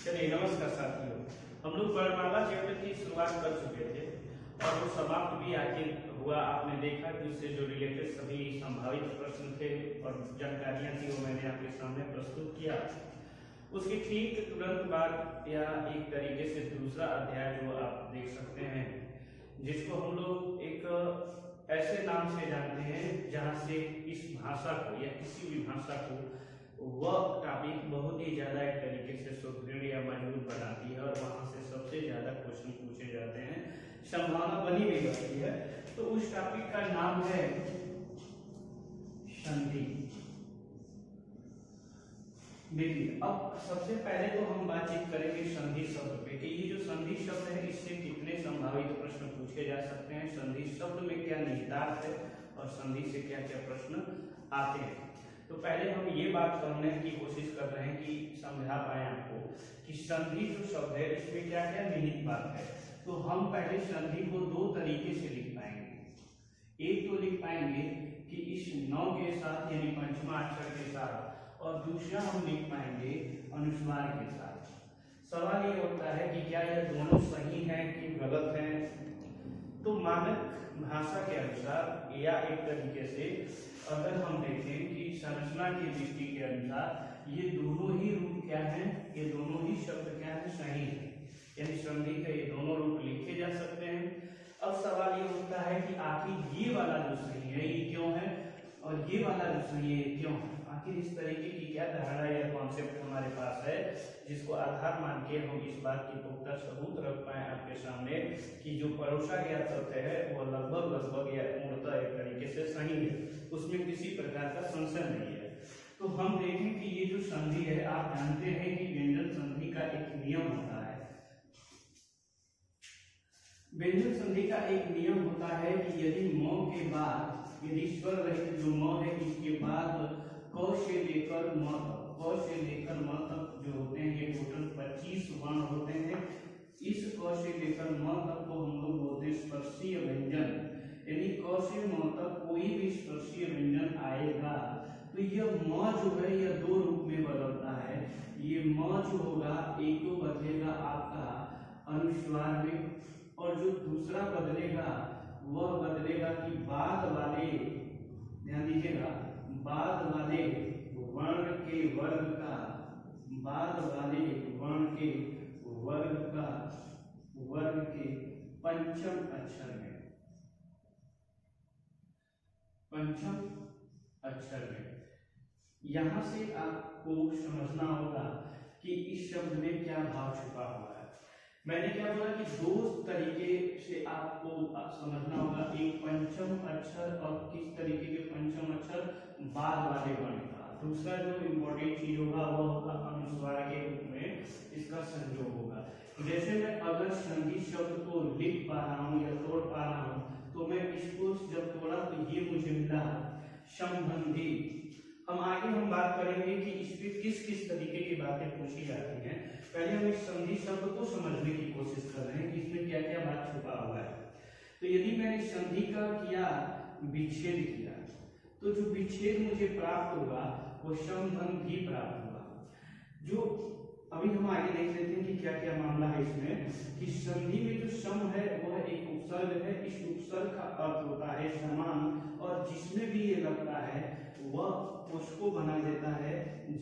चलिए नमस्कार साथियों, हम लोग वर्णमाला चैप्टर की शुरुआत कर चुके थे और वो समाप्त भी आखिर हुआ। आपने देखा कि उससे जो रिलेटेड सभी संभावित प्रश्न थे और जानकारियां थी वो मैंने आपके सामने प्रस्तुत किया। उसके ठीक तुरंत बाद या एक तरीके से दूसरा अध्याय जो आप देख सकते हैं, जिसको हम लोग एक ऐसे नाम से जानते हैं जहाँ से इस भाषा को या किसी भी भाषा को वह टॉपिक बहुत ही ज्यादा एक तरीके से सुदृढ़ या मजबूत बनाती है और वहां से सबसे ज्यादा क्वेश्चन पूछे जाते हैं, संभावना बनी भी रहती है। तो उस टॉपिक का नाम है संधि। देखिए, अब सबसे पहले तो हम बातचीत करेंगे संधि शब्द पे कि ये जो संधि शब्द है इससे कितने संभावित प्रश्न पूछे जा सकते हैं, संधि शब्द में क्या निहितार्थ है और संधि से क्या क्या प्रश्न आते हैं। तो पहले हम ये बात करने की कोशिश कर रहे हैं कि समझा पाए आपको कि संधि जो शब्द है इसमें क्या क्या निहित बात है। तो हम पहले संधि को दो तरीके से लिख पाएंगे। एक तो लिख पाएंगे कि इस नौ के साथ यानी पंचमा अक्षर के साथ, और दूसरा हम लिख पाएंगे अनुस्वार के साथ। सवाल ये होता है कि क्या यह दोनों सही हैं कि गलत हैं। तो मानक भाषा के अनुसार या एक तरीके से अगर हम देखें कि संरचना की दृष्टि के अनुसार ये दोनों ही रूप क्या हैं, ये दोनों ही शब्द क्या है, सही है, यानी संधि के ये दोनों रूप लिखे जा सकते हैं। अब सवाल ये होता है कि आखिर ये वाला जो सही है ये क्यों है और ये वाला जो सही है ये क्यों है। आखिर इस तरीके की क्या धारणा या कॉन्सेप्ट हमारे पास है जिसको आधार मान के हम इस बात की पुख्ता सबूत रख पाए आपके सामने कि जो परोसा गया तथ्य है वो लगभग या मूलतः एक तरीके से सही है, उसमें किसी प्रकार का संशय नहीं है। तो हम देखें कि ये जो संधि है, आप जानते हैं कि व्यंजन संधि का एक नियम होता है। व्यंजन संधि का एक नियम होता है कि यदि म के बाद, यदि स्वर रहित जो म है इसके बाद क से लेकर म तक जो होते हैं, ये टोटल 25 वर्ण होते हैं। इस क से लेकर म तक को हम लोग बोलते हैं स्पर्शीय व्यंजन। यदि क से म तक कोई भी स्पर्शीय व्यंजन आएगा तो यह म जो है यह दो रूप में बदलता है। ये म जो होगा एक तो बदलेगा आपका अनुस्वार में, और जो दूसरा बदलेगा वह बदलेगा कि बाद वाले, ध्यान दीजिएगा, बाद वाले वर्ण के वर्ग का, बाद वाले वर्ण के वर्ग के पंचम अक्षर में, पंचम अक्षर में। यहां से आपको समझना होगा कि इस शब्द में क्या भाव छुपा हुआ है। मैंने क्या बोला कि दो तरीके से आपको समझना होगा, एक पंचम अक्षर और किस तरीके के पंचम अक्षर, बाद वाले वर्ण का। दूसरा जो इम्पोर्टेंट चीज होगा वह होगा अनुस्वार के रूप में इसका संयोग होगा। जैसे मैं अगर संधि शब्द को लिख पा रहा हूँ या तोड़ पा रहा हूँ तो मैं इसको जब तोड़ा तो ये मुझे मिला संबंधी। हम आगे हम बात करेंगे कि इस पे किस किस तरीके की बातें पूछी जाती हैं। पहले हम इस संधि शब्द को समझने की कोशिश कर रहे हैं कि इसमें क्या क्या बात छुपा हुआ है। तो यदि मैंने संधि का किया, विच्छेद किया, तो जो विच्छेद मुझे प्राप्त होगा वो संबंधी प्राप्त होगा। जो अभी हम आगे देख लेते हैं कि क्या क्या मामला है इसमें, कि संधि में जो सम है वह एक उपसर्ग है। इस उपसर्ग का अर्थ होता है समान, और जिसमें भी ये लगता है वह उसको बना देता है।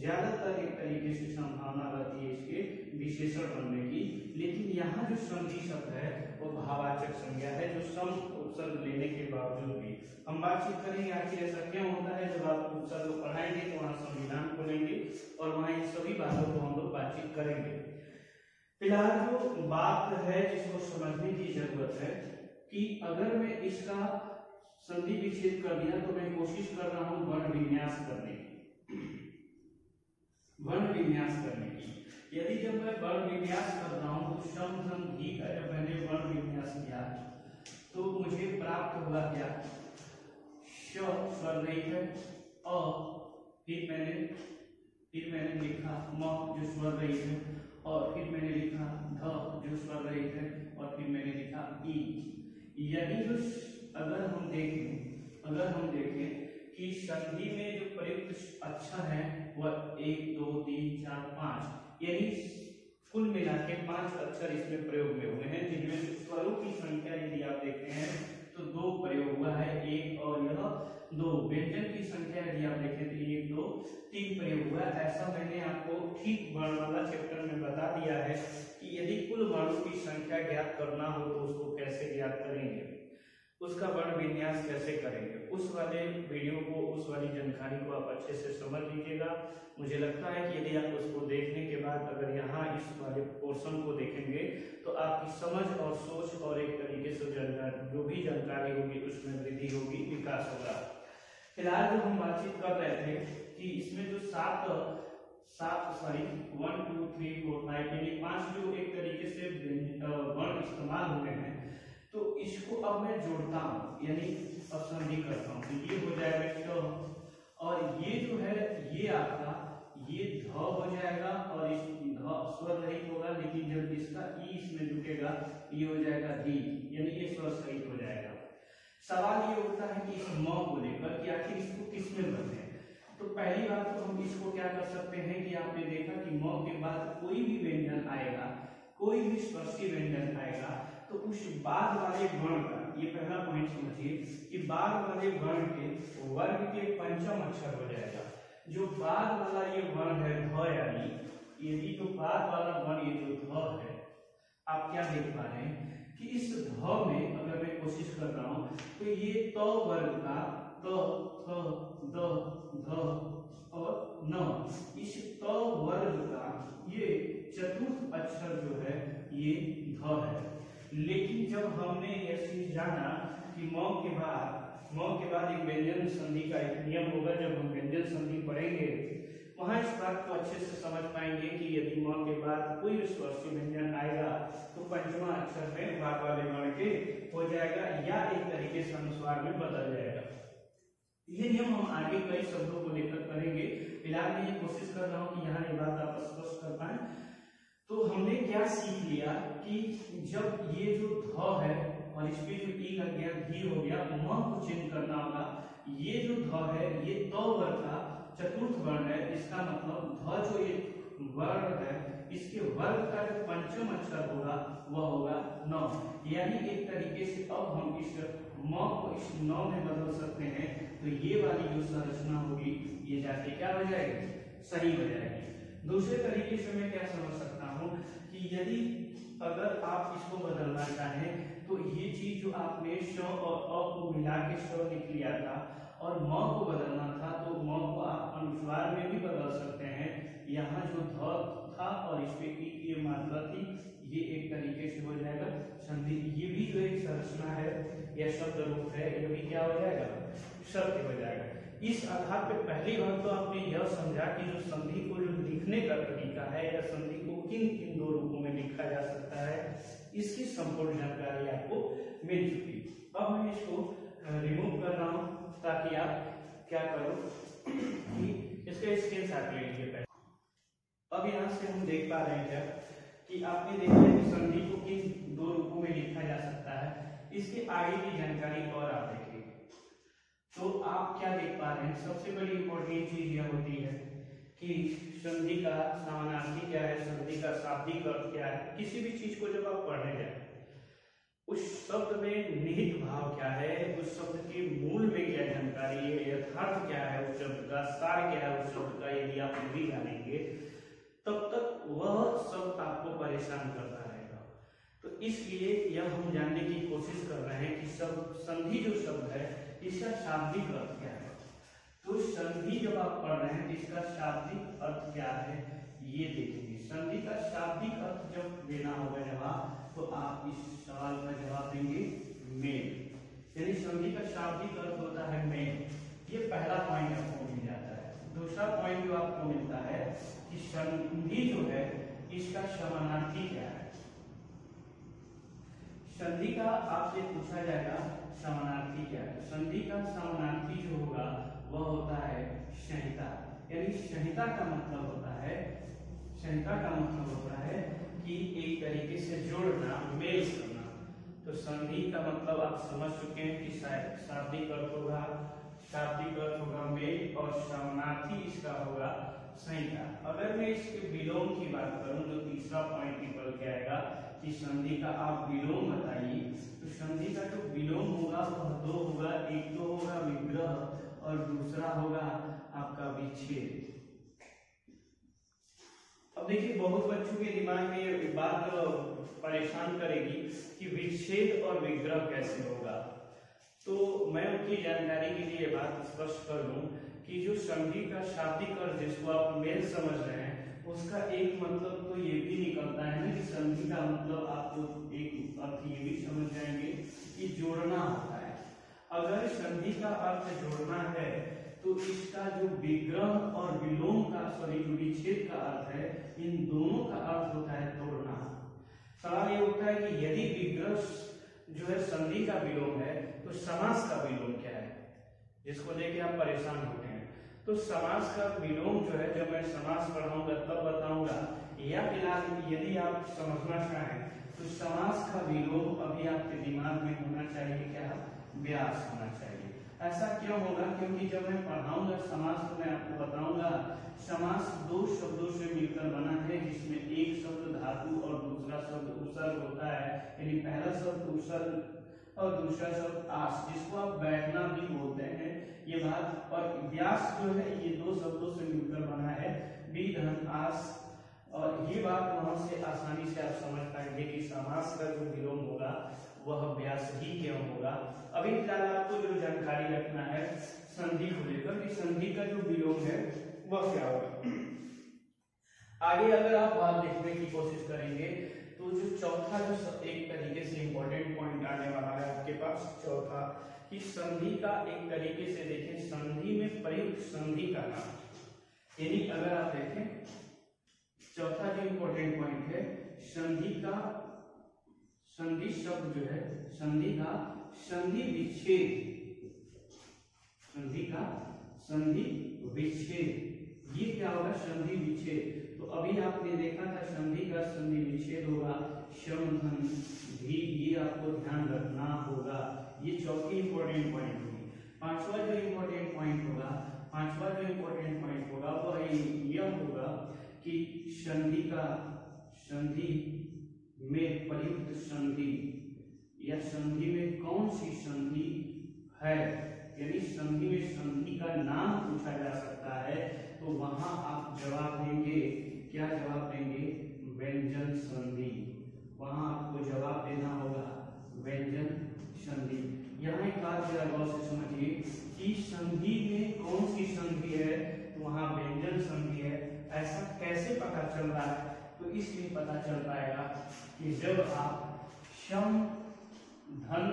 ज्यादातर एक तरीके से संभावना रहती है इसके विशेषण बनने की। लेकिन यहाँ जो संधि शब्द है वो भाववाचक संज्ञा है, जो सम उपसर्ग लेने के बावजूद भी। हम बातचीत करेंगे आखिर ऐसा क्यों होता है। जब आप उपसर्ग पढ़ाएंगे तो वहाँ संविधान खोलेंगे और वहाँ इन सभी बातों को हम लोग बातचीत करेंगे। फिलहाल जो बात है जिसको समझने की जरूरत है कि अगर मैं इसका संधि विच्छेद कर दिया तो मैं कोशिश कर रहा हूं वर्ण विन्यास करने की, वर्ण विन्यास करने की। यदि जब मैं वर्ण विन्यास कर रहा हूं तो संधि का जब मैंने वर्ण विन्यास किया तो मुझे प्राप्त होगा क्या, श स्वर रहित है, अ, फिर मैंने लिखा म जो स्वर रहित है, और फिर मैंने लिखा ध जो स्वर रहित है, और फिर मैंने लिखा ई। यदि जो अगर हम देखें कि संधि में जो प्रयुक्त अक्षर है वह 1 2 3 4 5, यानी के 5 अक्षर इसमें प्रयोग में हुए हैं, जिनमें से स्वरों की संख्या यदि आप देखते हैं तो 2 प्रयोग हुआ है, 1 और यह 2। व्यंजन की संख्या यदि आप देखें तो 1 2 3 प्रयोग हुआ है। ऐसा मैंने आपको ठीक वर्ण वाला चैप्टर में बता दिया है कि यदि कुल वर्णों की संख्या ज्ञात करना हो तो उसको कैसे ज्ञात करेंगे, उसका वर्ण विन्यास कैसे करेंगे। उस वाले वीडियो को, उस वाली जानकारी को आप अच्छे से समझ लीजिएगा। मुझे लगता है कि यदि आप उसको देखने के बाद अगर यहाँ इस वाले पोर्शन को देखेंगे तो आपकी समझ और सोच और एक तरीके से जो भी जानकारी होगी उसमें वृद्धि होगी, विकास होगा। फिलहाल जो हम बातचीत कर रहे थे कि इसमें जो 1 2 3 4 5 यानी 5 जो एक तरीके से वर्ण इस्तेमाल हुए हैं, तो इसको अब मैं जोड़ता हूँ यानी अब संधि करता हूँ। तो ये हो जाएगा श, और ये जो है ये आपका ये ध हो जाएगा, और इस ध स्वर रहित होगा, लेकिन जब इसका ई इसमें जुटेगा ये हो जाएगा दी, यानी ये स्वर सहित हो जाएगा। सवाल ये उठता है कि इस म को लेकर कि आखिर इसको किसमें बदलें। तो पहली बात तो हम इसको क्या कर सकते हैं कि आपने देखा कि म के बाद कोई भी व्यंजन आएगा, कोई भी स्पर्शी व्यंजन आएगा, तो उस बाद वाले वर्ण का, ये पहला पॉइंट समझिए कि बाद वाले वर्ण के वर्ग के पंचम अक्षर हो जाएगा। जो बाद वाला ये वर्ण है ध, यानी यदि जो बाद वाला वर्ण ये जो ध है, आप क्या देख पा रहे हैं कि इस ध में अगर मैं कोशिश कर रहा हूं तो ये त वर्ग का त थ द ध और न, इस त वर्ग का ये चतुर्थ अक्षर जो है ये ध है। लेकिन जब हमने यह चीज जाना कि म के बाद एक व्यंजन संधि का एक नियम होगा, जब हम व्यंजन संधि पढ़ेंगे वहां इस बात को अच्छे से समझ पाएंगे कि यदि म के बाद कोई स्पर्शी व्यंजन आएगा तो पंचमा अक्षर में बाद वाले वर्ण के हो जाएगा या एक तरीके से अनुस्वार में बदल जाएगा। ये नियम हम आगे कई शब्दों को लेकर करेंगे। फिलहाल मैं ये कोशिश कर रहा हूँ कि यहाँ ये बात आप स्पष्ट कर पाए। तो हमने क्या सीख लिया कि जब ये जो ध है और इस पे जो ई लग गया, धी हो गया, म को चेंज करना होगा। ये जो ध है ये त वर्ग का चतुर्थ वर्ण है, इसका मतलब ध जो ये वर्ण है इसके वर्ग का जो पंचम अक्षर होगा वह होगा न। यानी एक तरीके से अब हम इस म को इस न में बदल सकते हैं, तो ये वाली जो संरचना होगी ये जाके क्या हो जाएगी, सही हो जाएगी। दूसरे तरीके से मैं क्या समझ सकता हूँ कि यदि अगर आप इसको बदलना चाहें तो ये चीज जो आपने श और अ को मिला के श लिख लिया था और म को बदलना था, तो म को आप अनुस्वार में भी बदल सकते हैं। यहाँ जो ध था और इस पे ई की मात्रा थी, ये एक तरीके से हो जाएगा संधि। ये भी जो एक संरचना है या शब्द रूप है, ये भी क्या हो जाएगा, शब्द हो जाएगा। इस आधार पे पहली बार तो आपने यह समझा कि जो संधि को जो लिखने का तरीका है या संधि को किन किन 2 रूपों में लिखा जा सकता है, इसकी संपूर्ण जानकारी आपको मिल चुकी। अब मैं इसको रिमूव कर रहा हूं ताकि आप क्या करो कि इसका स्क्रीनशॉट ले लीजिए। अब यहाँ से हम देख पा रहे हैं क्या कि आपने देखा कि संधि को किन 2 रूपों में लिखा जा सकता है। इसके आगे की जानकारी और आप देखिए तो आप क्या देख पा रहे हैं। सबसे बड़ी इंपॉर्टेंट चीज यह होती है कि संधि का समानार्थी क्या है, संधि का शाब्दिक अर्थ क्या है। किसी भी चीज को जब आप पढ़ने जाए उस शब्द में निहित भाव क्या है, उस शब्द के मूल में क्या जानकारी है, यथार्थ क्या है, उस शब्द का सार क्या है, उस शब्द का यदि आप नहीं जानेंगे तब तक वह शब्द आपको परेशान करता रहेगा। तो इसलिए यह हम जानने की कोशिश कर रहे हैं कि संधि जो शब्द है इसका शाब्दिक अर्थ क्या है। तो संधि जब आप पढ़ रहे हैं इसका शाब्दिक अर्थ क्या है ये देखेंगे। संधि का शाब्दिक अर्थ जब देना होगा जवाब, तो आप इस सवाल का जवाब देंगे मेल। यानी संधि का शाब्दिक अर्थ होता है मेल। ये पहला पॉइंट आपको मिल जाता है। दूसरा पॉइंट जो आपको मिलता है कि संधि जो है इसका समानार्थी क्या है। संधि का आपसे पूछा जाएगा समानार्थी क्या है। संधि का समानार्थी जो होगा वह होता है संहिता। यानी संहिता का मतलब होता है, संहिता का मतलब होता है कि एक तरीके से जोड़ना, मेल करना। तो संधि का मतलब आप समझ चुके हैं कि शाब्दिक अर्थ होगा, शाब्दिक अर्थ होगा मेल और समानार्थी इसका होगा संहिता। अगर मैं इसके विलोम की बात करूं जो तीसरा पॉइंट निकल कि संधि का आप विलोम बताइए, तो संधि का जो विलोम होगा वह दो होगा, एक तो होगा विग्रह और दूसरा होगा आपका विच्छेद। अब देखिए बहुत बच्चों के दिमाग में ये बात परेशान करेगी कि विच्छेद और विग्रह कैसे होगा। तो मैं उनकी जानकारी के लिए बात स्पष्ट कर दूं कि जो संधि का शाब्दिक अर्थ जिसको आप मेल समझ रहे हैं उसका एक मतलब तो ये भी निकलता है ना कि संधि का मतलब आपको एक अर्थ ये भी समझ जाएंगे कि जोड़ना होता है। अगर संधि का अर्थ जोड़ना है तो इसका जो विग्रह और विलोम का जो विच्छेद का अर्थ है, इन दोनों का अर्थ होता है तोड़ना। सवाल ये उठता है कि यदि विग्रह जो है संधि का विलोम है तो समास का विलोम क्या है, जिसको लेके आप परेशान होते हैं। तो समास का विलोम जो है जब मैं समास पढ़ाऊंगा तब बताऊंगा, या फिलहाल यदि आप समझना चाहें तो समास का विलोम अभी आपके दिमाग में होना चाहिए क्या, व्यास होना चाहिए। ऐसा क्यों होगा, क्योंकि जब मैं पढ़ाऊंगा समास तो मैं आपको बताऊंगा समास दो शब्दों से मिलकर बना है, जिसमें एक शब्द धातु और दूसरा शब्द उपसर्ग होता है, यानी पहला शब्द उपसर्ग और दूसरा शब्द आस, जिसको आप बैठना भी बोलते हैं ये बात। और व्यास जो है ये दो शब्दों से मिलकर बना है, विधन आस, और ये बात वहां से आसानी से आप समझ पाएंगे कि समास का जो विलोम होगा वह व्यास ही क्यों होगा। अभी फिलहाल आपको जो जानकारी रखना है संधि को लेकर कि संधि का जो विलोम है वह क्या होगा। आगे अगर आप बात देखने की कोशिश करेंगे तो जो चौथा जो एक तरीके से इंपॉर्टेंट पॉइंट आने वाला है आपके पास, चौथा कि संधि का एक तरीके से देखें संधि में प्रयुक्त संधि का नाम, यानी अगर आप देखें चौथा जो इंपॉर्टेंट पॉइंट है संधि का, संधि शब्द जो है संधि का संधि विच्छेद, संधि का संधि विच्छेद, ये क्या होगा संधि विच्छेद। तो अभी आपने देखा था संधि का संधि विच्छेद होगा शम धन भी, ये आपको ध्यान रखना होगा। ये चौथी इंपॉर्टेंट पॉइंट होगी। पांचवा जो इंपॉर्टेंट पॉइंट होगा, पांचवा जो इंपॉर्टेंट पॉइंट होगा वह यह होगा कि संधि का, संधि में प्रयुक्त संधि या संधि में कौन सी संधि है, यानी संधि में संधि का नाम पूछा जा सकता है तो वहां आप जवाब देंगे, क्या जवाब देंगे, व्यंजन संधि। वहां आपको जवाब देना होगा व्यंजन संधि। यहाँ एक बात जरा गौर से समझिए कि संधि में कौन सी संधि है तो वहां व्यंजन संधि है। ऐसा कैसे पता चल रहा है, तो इसलिए पता चल पाएगा कि जब आप सम धन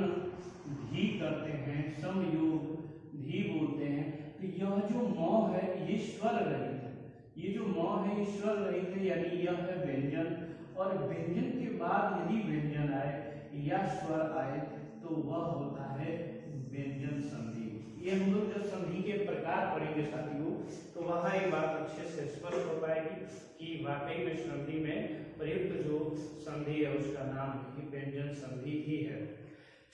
धी करते हैं, सम योग धी बोलते हैं, तो यह जो मौ है ये स्वर रहित है, ये जो मौ है ये स्वर रहित है, यानी यह है व्यंजन। और व्यंजन के बाद यदि व्यंजन आए या स्वर आए तो वह होता है व्यंजन संधि। ये हम लोग जब संधि के प्रकार पढ़ेंगे साथियों तो वहां एक बात अच्छे से स्पष्ट हो पाएगी कि वाकई में संधि में प्रयुक्त जो संधि है उसका नाम ही व्यंजन संधि ही है।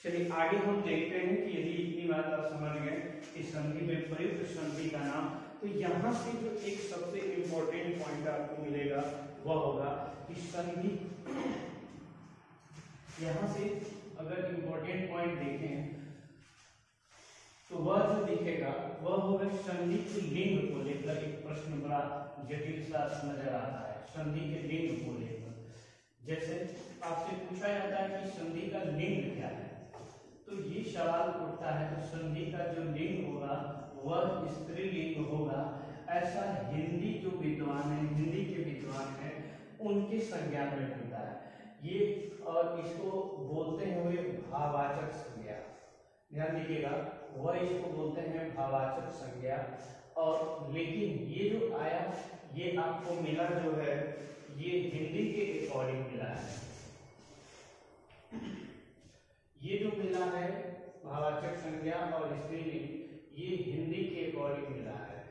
चलिए आगे हम देखते हैं कि यदि इतनी बात आप समझ गए कि संधि में प्रयुक्त संधि का नाम, तो यहाँ से जो एक सबसे इंपॉर्टेंट पॉइंट आपको मिलेगा वह होगा कि संधि, यहाँ से अगर इंपॉर्टेंट पॉइंट देखें तो वह जो दिखेगा वह होगा संधि के लिंग को लेकर एक प्रश्न बड़ा जटिल सा नजर आता है। संधि के लिंग को लेकर जैसे आपसे पूछा जाता है कि संधि का लिंग क्या है, तो ये सवाल उठता है तो संधि का जो लिंग होगा वह स्त्रीलिंग होगा। ऐसा हिंदी जो विद्वान है, हिंदी के विद्वान है उनके संज्ञान में होता है ये, और इसको बोलते हैं वे भाववाचक संज्ञा। ध्यान दीजिएगा, वह इसको बोलते हैं भाववाचक संज्ञा। और लेकिन ये जो आया ये आपको मिला जो है ये हिंदी के अकॉर्डिंग मिला है, ये जो मिला है भाववाचक संज्ञा और स्त्रीलिंग ये हिंदी के अकॉर्डिंग मिला है।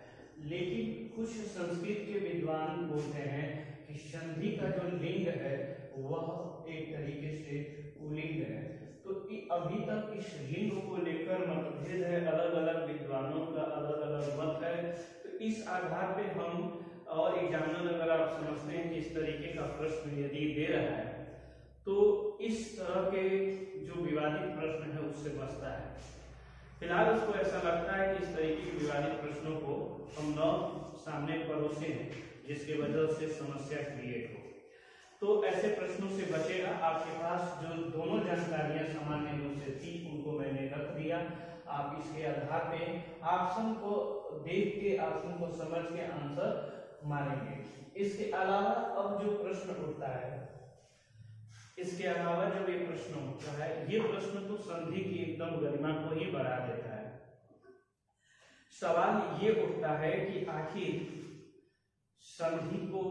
लेकिन कुछ संस्कृत के विद्वान बोलते हैं कि संधि का जो लिंग है वह एक तरीके से पुल्लिंग है। तो अभी तक इस लिंग को लेकर मतभेद है, अलग अलग विद्वानों का अलग अलग मत है। तो इस आधार पे हम, और एग्जामिनर अगर आप समझते हैं कि इस तरीके का प्रश्न यदि दे रहा है तो इस तरह के जो विवादित प्रश्न है उससे बचता है। फिलहाल उसको ऐसा लगता है कि इस तरीके के विवादित प्रश्नों को हम न सामने परोसे हैं, जिसकी वजह से समस्या क्रिएट हो। तो ऐसे प्रश्नों से बचेगा। आपके पास जो दोनों जानकारियां सामान्य रूप से थी उनको मैंने रख दिया। आप इसके आधार पे ऑप्शन को देख के, ऑप्शन को समझ के आंसर मारेंगे। इसके अलावा अब जो प्रश्न उठता है, इसके अलावा जब ये प्रश्न उठता है, ये प्रश्न तो संधि की एकदम गरिमा को ही बढ़ा देता है। सवाल ये उठता है कि आखिर संधि को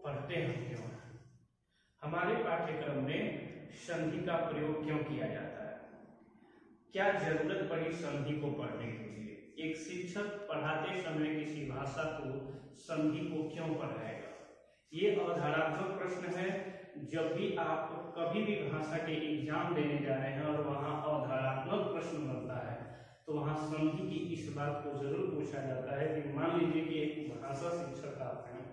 पढ़ते हैं क्यों? हमारे पाठ्यक्रम में संधि का प्रयोग क्यों किया जाता है? क्या जरूरत पड़ी संधि को पढ़ने के लिए? एक शिक्षक पढ़ाते समय किसी भाषा को, संधि को क्यों पढ़ाएगा? ये अवधारणात्मक प्रश्न है। जब भी आप कभी भी भाषा के एग्जाम देने जा रहे हैं और वहां अवधारणात्मक प्रश्न बनता है, तो वहां संधि की इस बात को जरूर पूछा जाता है कि मान लीजिए कि एक भाषा शिक्षक आप हैं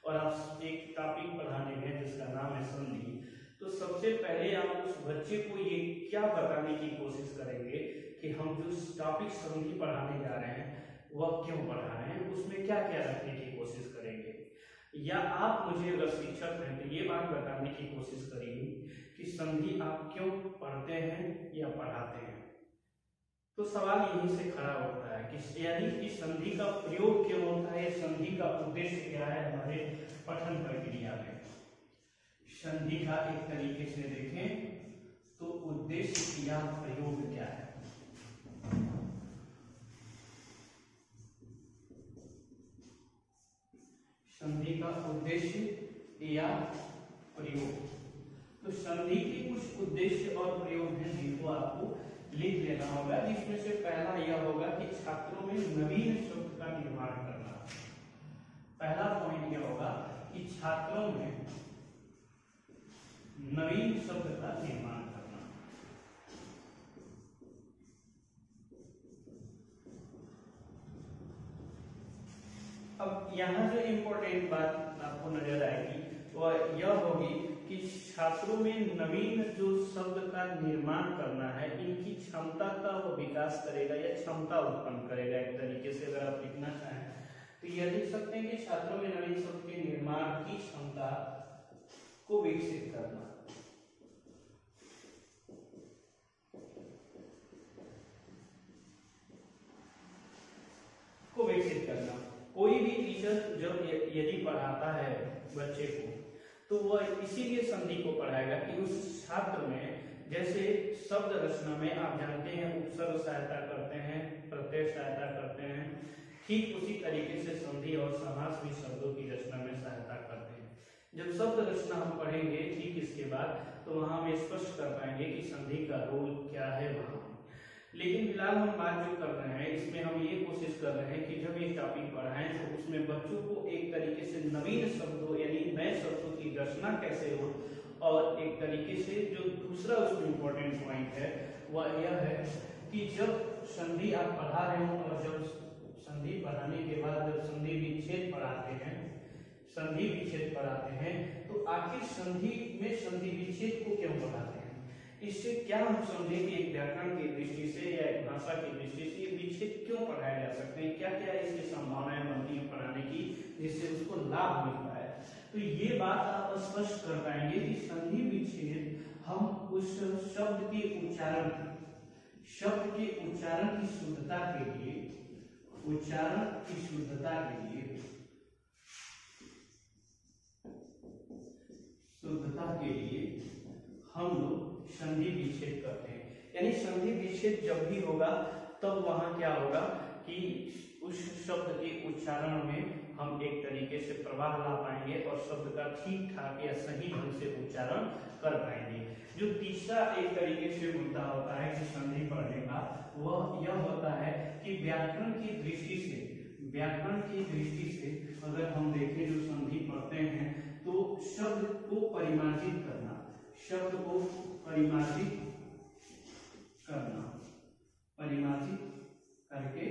और आप एक टॉपिक पढ़ाने गए जिसका नाम है संधि, तो सबसे पहले आप उस बच्चे को ये क्या बताने की कोशिश करेंगे कि हम जो टॉपिक संधि पढ़ाने जा रहे हैं वह क्यों पढ़ा रहे हैं, उसमें क्या क्या रखने की कोशिश करेंगे। या आप मुझे अगर शिक्षक हैं तो ये बात बताने की कोशिश करिए कि संधि आप क्यों पढ़ते हैं या पढ़ाते हैं। तो सवाल यहीं से खड़ा होता है कि यानी कि संधि का प्रयोग क्यों होता है, संधि का उद्देश्य क्या है हमारे पठन प्रक्रिया में। संधि का एक तरीके से देखें तो उद्देश्य या प्रयोग क्या है। संधि का उद्देश्य या प्रयोग। तो संधि के कुछ उद्देश्य और प्रयोग हैं जिनको आपको लिख लेना होगा, जिसमें से पहला यह होगा कि छात्रों में नवीन शब्द का निर्माण करना। पहला पॉइंट यह होगा कि छात्रों में नवीन शब्द का निर्माण करना। अब यहाँ जो इम्पोर्टेंट बात आपको नजर आएगी वह यह होगी कि छात्रों में नवीन जो शब्द का निर्माण करना है, इनकी क्षमता का वो विकास करेगा या क्षमता उत्पन्न करेगा। एक तरीके से अगर आप लिखना चाहें तो यह लिख सकते हैं कि छात्रों में नवीन शब्द के निर्माण की क्षमता को विकसित करना। कोई भी टीचर जब यदि पढ़ाता है बच्चे को तो वह इसीलिए संधि को पढ़ाएगा कि उस छात्र में, जैसे शब्द रचना में आप जानते हैं उपसर्ग सहायता करते हैं, प्रत्यय सहायता करते हैं, ठीक उसी तरीके से संधि और समास भी शब्दों की रचना में सहायता करते हैं। जब शब्द रचना हम पढ़ेंगे ठीक इसके बाद, तो वहां हम स्पष्ट कर पाएंगे कि संधि का रोल क्या है वहां। लेकिन फिलहाल हम बात जो कर रहे हैं इसमें हम ये कोशिश कर रहे हैं कि जब ये टॉपिक पढ़ाएं तो उसमें बच्चों को एक तरीके से नवीन शब्दों यानी नए शब्दों की रचना कैसे हो, और एक तरीके से जो दूसरा उसमें इम्पोर्टेंट पॉइंट है वह यह है कि जब संधि आप पढ़ा रहे हो और जब संधि पढ़ाने के बाद जब संधि विच्छेद पढ़ाते हैं तो आखिर संधि में संधि विच्छेद को क्यों पढ़ाते हैं, इससे क्या हम समझें कि एक व्याकरण की दृष्टि से या एक भाषा की दृष्टि से विच्छेद क्यों पढ़ाए जा सकते हैं, क्या क्या इसकी संभावनाएं बनती हैं पढ़ाने की जिससे उसको लाभ मिलता है। तो ये बात आप स्पष्ट कर पाएंगे कि संधि विच्छेद हम उस शब्द के उच्चारण की शुद्धता के लिए हम लोग संधि विच्छेद करते हैं। यानी संधि विच्छेद जब भी होगा तब वहां क्या होगा कि उस शब्द के उच्चारण में हम एक तरीके से प्रवाह ला पाएंगे और शब्द का ठीक ठाक या सही ढंग से उच्चारण कर पाएंगे। जो तीसरा एक तरीके से मुद्दा होता है कि संधि पढ़ने का, वह यह होता है कि व्याकरण की दृष्टि से अगर हम देखें जो संधि पढ़ते हैं तो शब्द को परिमार्जित करके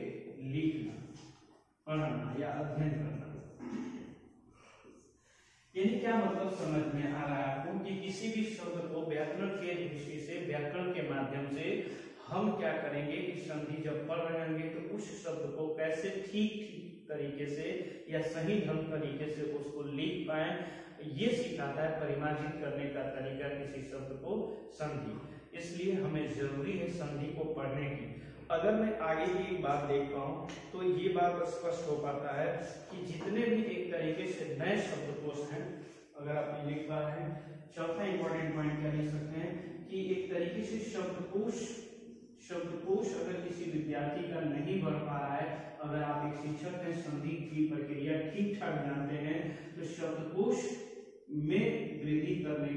लिखना, पढ़ना या अध्ययन करना। यानी क्या मतलब समझ में आ रहा है आपको कि किसी भी शब्द को उस शब्द को कैसे ठीक तरीके से या सही ढंग तरीके से उसको लिख पाए, ये सिखाता है परिमार्जित करने का तरीका किसी शब्द को संधि। इसलिए हमें जरूरी है संधि को पढ़ने की। अगर मैं आगे की एक बात देख पाऊं तो ये बात स्पष्ट हो पाता है कि जितने भी एक तरीके से नए शब्दकोश हैं, अगर आप ये लिख पा रहे हैं, चौथा इंपॉर्टेंट पॉइंट क्या लिख सकते हैं कि एक तरीके से शब्दकोश अगर किसी विद्यार्थी का नहीं बढ़ पा रहा है, अगर आप एक शिक्षक हैं, संधि की प्रक्रिया ठीक ठाक जानते हैं, तो शब्दकोश में वृद्धि करने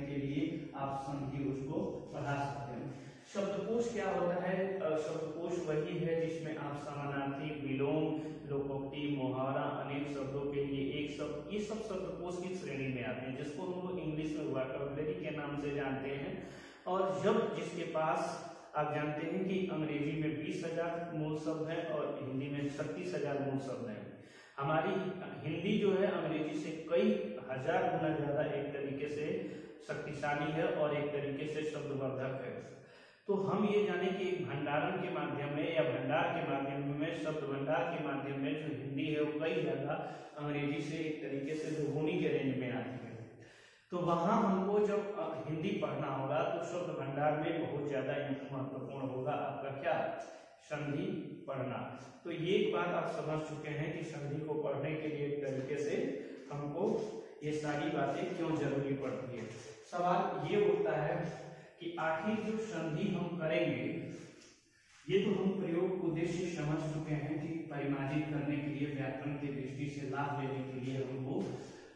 के लिए आप संधि उसको पढ़ा सकते हैं। शब्दकोश क्या होता है? शब्दकोश वही है जिसमें आप समानार्थी, विलोम, लोकोक्ति, मुहावरा, अनेक शब्दों के लिए एक शब्द, ये सब शब्दकोश की श्रेणी में आते हैं, जिसको हम लोग इंग्लिश में वोकैबुलरी के नाम से जानते हैं। और जब जिसके पास आप जानते हैं कि अंग्रेजी में 20,000 मूल शब्द हैं और हिंदी में 36,000 मूल शब्द हैं। हमारी हिंदी जो है अंग्रेजी से कई हजार गुना ज्यादा एक तरीके से शक्तिशाली है और एक तरीके से शब्दवर्धक है। तो हम ये जाने कि भंडारण के माध्यम में या भंडार के माध्यम में, शब्द भंडार के माध्यम में जो हिंदी है वो कई ज्यादा अंग्रेजी से एक तरीके से दोगुनी के रेंज में आती है। तो वहां हमको जब हिंदी पढ़ना होगा तो शब्द भंडार में बहुत ज्यादा महत्वपूर्ण होगा आपका क्या, संधि पढ़ना। तो ये एक बात आप समझ चुके हैं कि संधि को पढ़ने के लिए एक तरीके से हमको ये सारी बातें क्यों जरूरी पड़ती है। सवाल ये उठता है कि आखिर जो संधि हम करेंगे, ये तो हम प्रयोग उद्देश्य समझ चुके हैं कि परिमार्जित करने के लिए, व्याकरण की दृष्टि से लाभ लेने के लिए हमको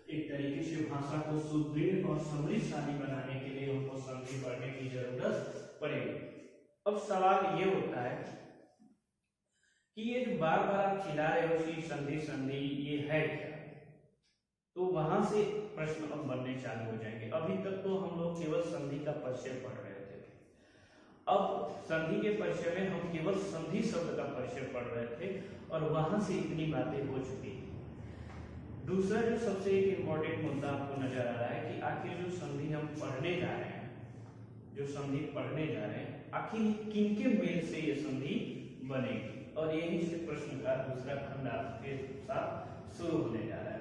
एक तरीके से भाषा को सुदृढ़ और समृद्धशाली बनाने के लिए हमको संधि पढ़ने की जरूरत पड़ेगी। अब सवाल ये होता है कि ये जो बार बार आप चिल्ला रहे हो कि संधि संधि ये है क्या, तो वहां से प्रश्न अब बनने चालू हो जाएंगे। अभी तक तो हम लोग केवल संधि का परिचय पढ़ रहे थे, अब संधि के परिचय में हम केवल संधि शब्द का परिचय पढ़ रहे थे और वहां से इतनी बातें हो चुकी। दूसरा जो सबसे एक इम्पोर्टेंट मुद्दा आपको नजर आ रहा है कि आखिर जो संधि हम पढ़ने जा रहे हैं, आखिर किनके मेल से ये संधि बनेगी, और यही से प्रश्न का दूसरा खंड आपके साथ शुरू होने जा रहा है।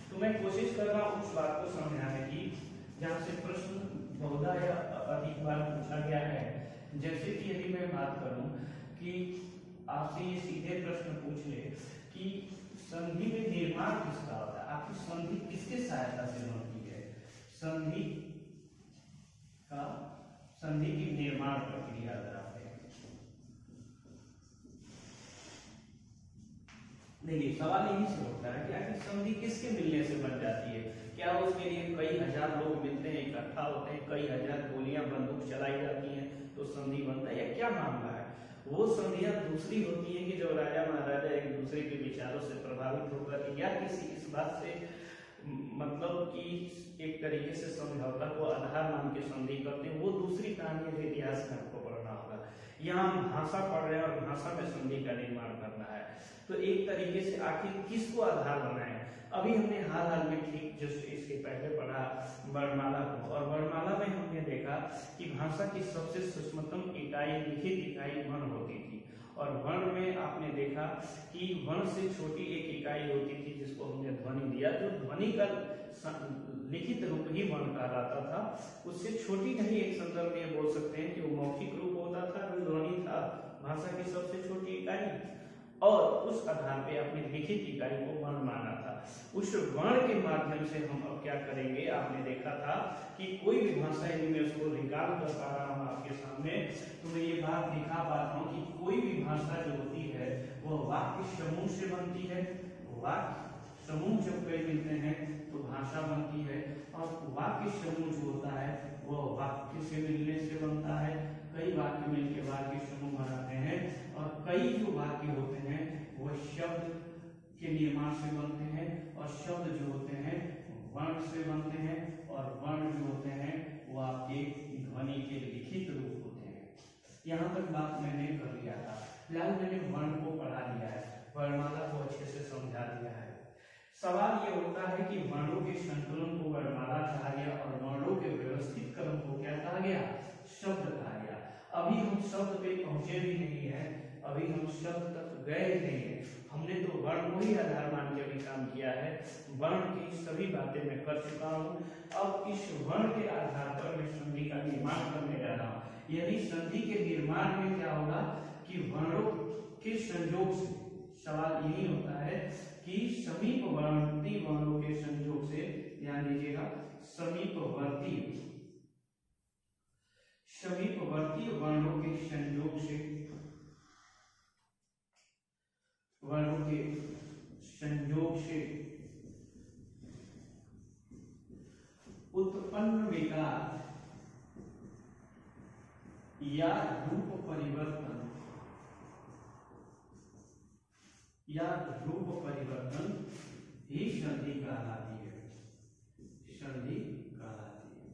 तो मैं कोशिश कर रहा हूं उस बात को समझाने की जहां से प्रश्न बहुधा या अधिक बार पूछा गया है। जैसे कि यदि मैं बात करूं कि आपसे ये सीधे प्रश्न पूछ ले कि संधि में निर्माण किसका होता है, आपकी संधि किसके सहायता से बनती है, संधि की निर्माण प्रक्रिया अगर आप देखिए, सवाल यही से उठता है कि आखिर संधि किसके मिलने से बन जाती है। क्या उसके लिए कई हजार लोग मिलते हैं, इकट्ठा होते हैं, कई हजार गोलियां बंदूक चलाई जाती हैं तो संधि बनता है, या क्या मामला है। वो संधियां दूसरी होती हैं कि जो राजा महाराजा एक दूसरे के विचारों से प्रभावित होकर या किसी इस बात से मतलब कि एक तरीके से समझौता को आधार मान के संधि करते हैं, वो दूसरी कहानी इतिहास में आपको पढ़ना होगा। यहाँ हम भाषा पढ़ रहे हैं और भाषा में संधि का निर्माण करना है, तो एक तरीके से आखिर किसको आधार बनाए। अभी हमने हाल में ठीक जस्ट इसके पहले पढ़ा वर्णमाला को, और वर्णमाला में हमने देखा कि भाषा की सबसे सूक्ष्मतम इकाई, लिखित इकाई वर्ण होती थी, और वर्ण में आपने देखा कि वर्ण से छोटी एक इकाई होती थी जिसको हमने ध्वनि दिया, जो ध्वनि का लिखित रूप ही वर्ण कहलाता था। उससे छोटी नहीं, एक संदर्भ में बोल सकते हैं कि वो मौखिक रूप होता था, जो ध्वनि था भाषा की सबसे छोटी इकाई, और उस आधार पे अपनी लिखित इकाई को वर्ण माना था। उस वर्ण के माध्यम से हम अब क्या करेंगे, आपने देखा था कि कोई भी भाषा, यदि मैं उसको रिकॉल कर पा रहा हूँ आपके सामने, तो मैं ये बात दिखा पाता हूँ कि कोई भी भाषा जो होती है वह वाक्य समूह से बनती है। वाक्य समूह जब कई मिलते हैं तो भाषा बनती है, और वाक्य समूह जो होता है वह वाक्य से मिलने से बनता है। कई वाक्य मिलकर वाक्य समूह बनाते हैं, और कई जो वाक्य होते हैं वह शब्द के निर्माण से बनते हैं, और शब्द जो होते हैं वर्ण से बनते हैं, और वर्ण जो होते हैं वो आपके ध्वनि के लिखित रूप होते हैं। यहाँ तक बात मैंने कर लिया था, फिलहाल मैंने वर्ण को पढ़ा दिया है, वर्णमाला को अच्छे से समझा दिया है। सवाल ये होता है कि वर्णों के संकलन को वर्णमाला कहा गया और वर्णों के व्यवस्थित क्रम को क्या कहा गया, शब्द कहा गया। अभी हम शब्द पे पहुंचे भी नहीं है, अभी हम शब्द तक गए नहीं हैं। हमने तो वर्ण को ही आधार मान के अभी काम किया है। वर्ण की सभी बातें मैं कर चुका हूँ। अब इस वर्ण के आधार पर मैं संधि का निर्माण करने जा रहा हूँ। यानी संधि के निर्माण में क्या होगा कि वर्णों के संयोग से, सवाल यही होता है कि समीपवर्ती वर्णों के संयोग से, ध्यान दीजिएगा, समीपवर्ती वर्णों के संयोग से, वर्णों के संयोग से उत्पन्न विकार या रूप परिवर्तन ही संधि कहलाती है। संधि कहलाती है।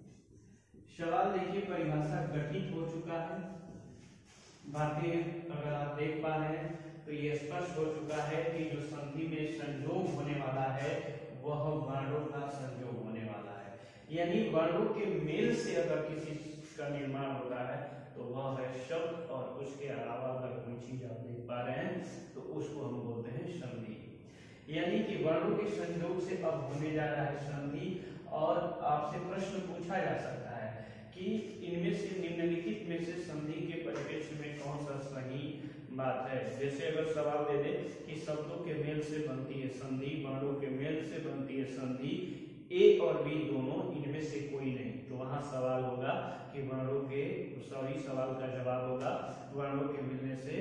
सवाल देखिए, परिभाषा गठित हो चुका है। बातें अगर आप देख पा रहे हैं तो ये स्पष्ट हो चुका है कि जो संधि में संयोग होने वाला है वह वर्णों का संयोग होने वाला है। यानी वर्णों के मेल से अगर किसी का निर्माण होता है तो वह है शब्द, और उसके अलावा अगर कोई चीज आप देख पा रहे हैं तो उसको हम बोलते हैं संधि। यानी कि वर्णों के संयोग से अब होने जा रहा है संधि। और आपसे प्रश्न पूछा जा सकता है कि इनमें से निम्नलिखित में से संधि के परिप्रेक्ष्य में कौन सा सही बात है। जैसे अगर सवाल दे दे कि शब्दों के मेल से बनती है संधि, वर्णों के मेल से बनती है संधि, ए और बी दोनों, इनमें से कोई नहीं, तो वहां सवाल होगा कि वर्णों के, सवाल का जवाब होगा वर्णों के मिलने से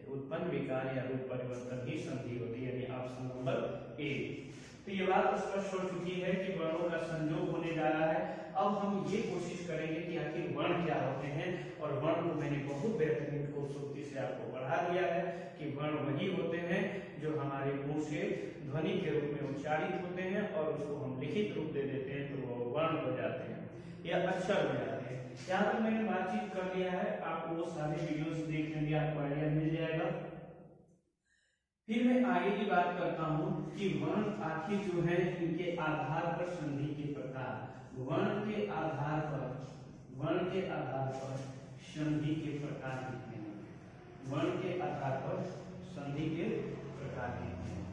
उत्पन्न विकार या रूप परिवर्तन ही संधि होती है, यानी ऑप्शन नंबर ए। तो ये बात स्पष्ट हो चुकी है कि वर्णों का संयोग होने जा रहा है। अब हम ये कोशिश करेंगे कि आखिर वर्ण क्या होते हैं, और वर्ण को मैंने बहुत बेहतरीन खूबसूरती से आपको पढ़ा दिया है कि वर्ण वही होते हैं जो हमारे मुंह से ध्वनि के रूप में उच्चारित होते हैं और उसको हम लिखित रूप दे देते हैं तो वो वर्ण हो जाते हैं या अक्षर हो जाते हैं। यहाँ पर मैंने बातचीत कर लिया है, आपको वो सारे वीडियोस देख लेंगे, आपको आइडिया मिल जाएगा। फिर मैं आगे की बात करता हूँ कि वर्ण आखिर जो है इनके आधार पर संधि के प्रकार, वर्ण के आधार पर संधि के प्रकार लिखते हैं। वर्ण के आधार पर संधि के प्रकार लिखते हैं।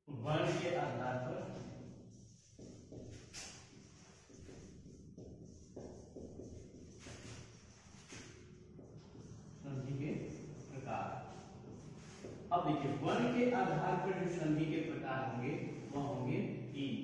वर्ण के आधार पर संधि के प्रकार। अब देखिए, वर्ण के आधार पर जो संधि के प्रकार होंगे वह होंगे तीन।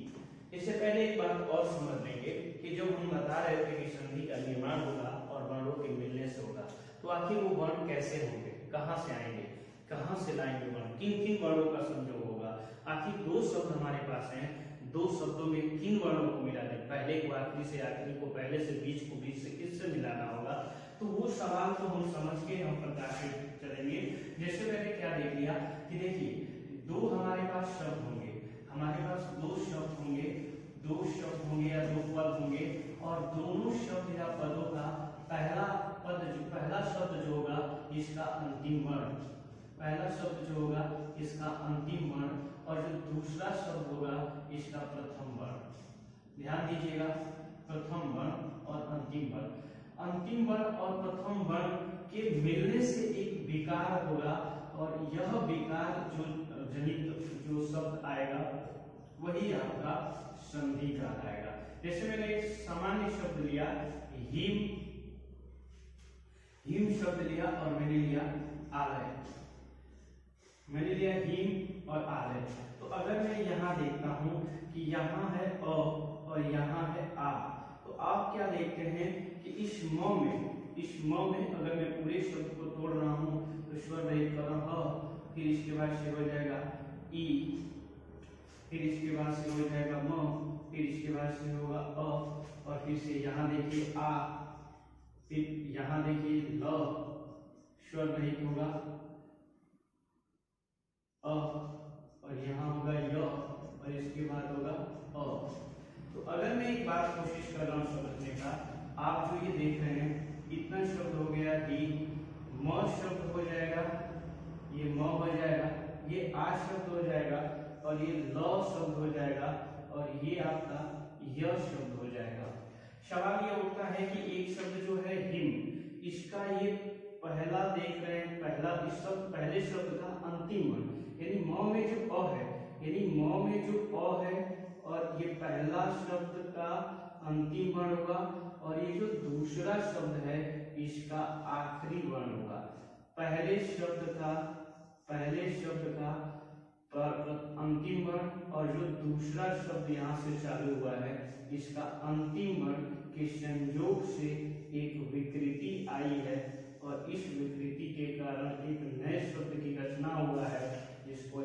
इससे पहले एक बात और समझ लेंगे कि जब हम बता रहे थे कि संधि का निर्माण होगा और वर्णों के मिलने से होगा, तो आखिर वो वर्ण कैसे होंगे, कहां से आएंगे, कहां से लाएंगे वर्ण, किन किन वर्णों का संयोग होगा। आखिर दो शब्द हमारे पास हैं, दो शब्दों में किन वर्णों को मिला दें, पहले को आखिरी से, आखिरी को पहले से, बीच को बीच से, किससे मिलाना होगा, तो वो सवाल को हम समझ के हम प्रकाशित चलेंगे। जैसे मैंने क्या देख लिया कि देखिए, दो हमारे पास शब्द होंगे, हमारे पास दो शब्द होंगे या दो पद होंगे, और दोनों शब्द या पदों का पहला शब्द जो होगा इसका अंतिम वर्ण, पहला शब्द जो होगा इसका अंतिम वर्ण, और जो दूसरा शब्द होगा इसका प्रथम वर्ण। ध्यान दीजिएगा, प्रथम वर्ण और अंतिम वर्ण। अंतिम वर्ण और प्रथम वर्ण के मिलने से एक विकार होगा, और यह विकार जो जनित जो शब्द आएगा वही आपका संधि कहलाएगा। जैसे मैंने एक सामान्य शब्द लिया हिम शब्द लिया, और मैंने लिया आलय, मैंने लिया हिम और आलय। तो अगर मैं यहाँ देखता हूँ कि यहाँ है अ और यहाँ है आ, तो आप क्या देखते हैं कि इस म में अगर मैं पूरे शब्द को तोड़ रहा हूँ तो स्वर रहित कदम ह, फिर इसके बाद से हो जाएगा ई, फिर इसके बाद से हो जाएगा म, फिर इसके बाद से होगा अ, और फिर से यहाँ देखिए आ, फिर यहाँ देखिए ल, स्वर रहित होगा अ, और यहाँ होगा य, और इसके बाद होगा अ। तो अगर मैं एक बात कोशिश कर रहा हूँ समझने का, आप जो ये देख रहे हैं इतना शब्द हो गया ई, म शब्द हो जाएगा, ये म हो जाएगा, ये आ शब्द हो जाएगा, और ये ल शब्द हो जाएगा, और ये आपका य शब्द हो जाएगा। सवाल ये उठता है कि एक शब्द जो है हिम, इसका ये पहला देख रहे हैं, पहला इस शब्द पहले शब्द का अंतिम वर्ण यानी म में जो अ है, यानी म में जो अ है और ये पहला शब्द का अंतिम वर्ण होगा और ये जो दूसरा शब्द है इसका आखिरी वर्ण होगा। पहले शब्द का अंतिम वर्ण और जो दूसरा शब्द यहाँ से चालू हुआ है इसका अंतिम वर्ण के संयोग से एक विकृति आई है और इस विकृति के कारण एक नए शब्द की रचना हुआ है जिसको